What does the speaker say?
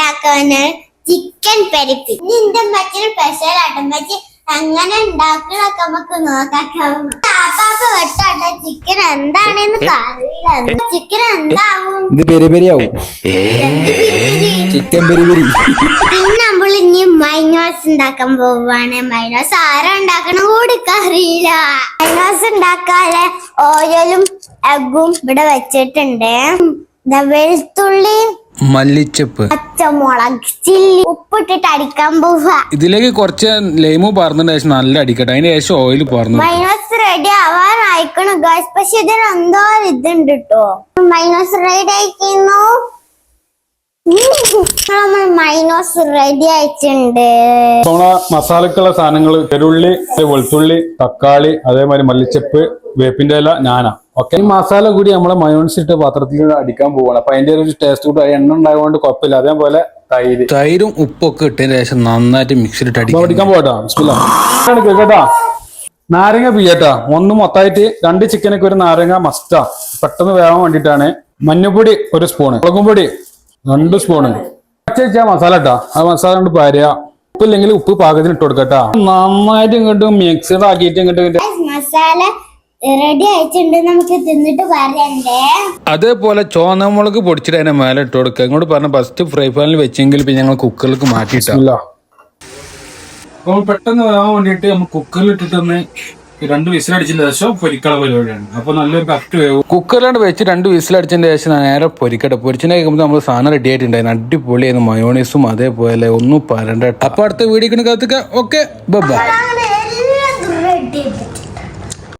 ഉണ്ടാക്കാന് ചിക്കൻ പെരിപ്പി. നിന്റെ മറ്റൊരു സ്പെഷ്യൽ ആട്ടമ്പറ്റി അങ്ങനെ ഉണ്ടാക്കണൊക്കെ നമുക്ക് നോക്കാം. വെട്ടാട്ടെ ചിക്കൻ എന്താണെന്ന് അറിയില്ല. ചിക്കൻ എന്താവും? Chicken peri peri. പിന്നെ നമ്മൾ ഇനി മൈനോസ് ഉണ്ടാക്കാൻ പോവാണ്. മൈനോസ് ആരാ ഉണ്ടാക്കണം കൂടിക്ക് അറിയില്ല. മൈനോസ് ഉണ്ടാക്കാതെ ഓയിലും എഗ്ഗും ഇവിടെ വെച്ചിട്ടുണ്ട്. വെളുത്തുള്ളി, മല്ലിച്ചപ്പ്, പച്ചമുളക്, ചില്ലി, ഉപ്പിട്ടിട്ട് അടിക്കാൻ പോവാ. ഇതിലേക്ക് കുറച്ച് ലൈമ് പറഞ്ഞതിന് ശേഷം നല്ല അടിക്കട്ടെ. അതിന് ശേഷം ഓയിൽ പറഞ്ഞു. മൈനോസ് റെഡി ആവാനായിക്കണു ഗൈസ്. പക്ഷെ ഇതിന് എന്തോ ഇതുണ്ട് കേട്ടോ. മൈനോസ് റെഡി ആയിക്കുന്നു. നമ്മൾ മൈനോസ് റെഡി ആയിട്ടുണ്ട്. മസാലക്കുള്ള സാധനങ്ങൾ ചെറുള്ളി, വെളുത്തുള്ളി, തക്കാളി, അതേമാതിരി മല്ലിച്ചപ്പ്, വേപ്പിന്റെ ഇല, ഞാന. ഓക്കെ, ഈ മസാല കൂടി നമ്മളെ മയോണൈസ് ഇട്ട് പാത്രത്തിൽ അടിക്കാൻ പോവാണ്. അപ്പൊ അതിന്റെ ഒരു ടേസ്റ്റ് കൂടി എണ്ണ ഉണ്ടായതുകൊണ്ട് കുഴപ്പമില്ല. അതേപോലെ തൈരും ഉപ്പൊക്കെ ഇട്ടതിന് ശേഷം നന്നായിട്ട് മിക്സിയിലിട്ട് അടിക്കാൻ പോകട്ടോ. കേട്ടാ, നാരങ്ങ പിയ്യട്ടാ. ഒന്ന് മൊത്തമായിട്ട് 2 ചിക്കനൊക്കെ ഒരു നാരങ്ങ മസ്റ്റാ, പെട്ടെന്ന് വേവാൻ വേണ്ടിയിട്ടാണ്. മഞ്ഞപ്പൊടി 1 സ്പൂണ്, മുളകും പൊടി 2 സ്പൂണ്, പച്ച മസാല ഇട്ടാ. ആ മസാല കൊണ്ട് പാരുക. ഉപ്പില്ലെങ്കിൽ ഉപ്പ് പാകത്തിന് ഇട്ട് കൊടുക്കട്ടാ. നന്നായിട്ട് ഇങ്ങോട്ട് മിക്സഡ് ആക്കിയിട്ട് ഇങ്ങോട്ട് മസാല റെഡി ആയിട്ടുണ്ട്. നമുക്ക് തിന്നിട്ട് പറയണ്ടേ. അതേപോലെ ചോന്നമുളക് പൊടിച്ചിട്ട് അതിനെ മേലെ ഇട്ട് കൊടുക്കുക. ഇങ്ങോട്ട് പറഞ്ഞ ഫസ്റ്റ് ഫ്രൈ പാനിൽ വെച്ചെങ്കിൽ പിന്നെ ഞങ്ങൾ കുക്കറിലേക്ക് മാറ്റിയിട്ടില്ല. അപ്പോൾ പെട്ടെന്ന് വരാൻ വേണ്ടിയിട്ട് നമ്മൾ കുക്കറിൽ ഇട്ടിട്ടൊന്ന് 2 വിസിലടിച്ചതിന് ശേഷം പൊരിക്കണ പരിപാടിയാണ്. അപ്പൊ നല്ലൊരു കറക്റ്റ് വേവും. കുക്കറിലാണ് വെച്ച് 2 വിസിലടിച്ചതിന് ശേഷം നേരെ പൊരിക്കട്ടെ. പൊരിച്ചിട്ട് കഴിക്കുമ്പോൾ നമ്മൾ സാധനം റെഡി ആയിട്ടുണ്ടായിരുന്നു. അടിപൊളിയായിരുന്നു. മയോണൈസും അതേപോലെ ഒന്നും പറയണ്ട. അപ്പൊ അടുത്ത വീഡിയോ കാത്തുക. Okay, by.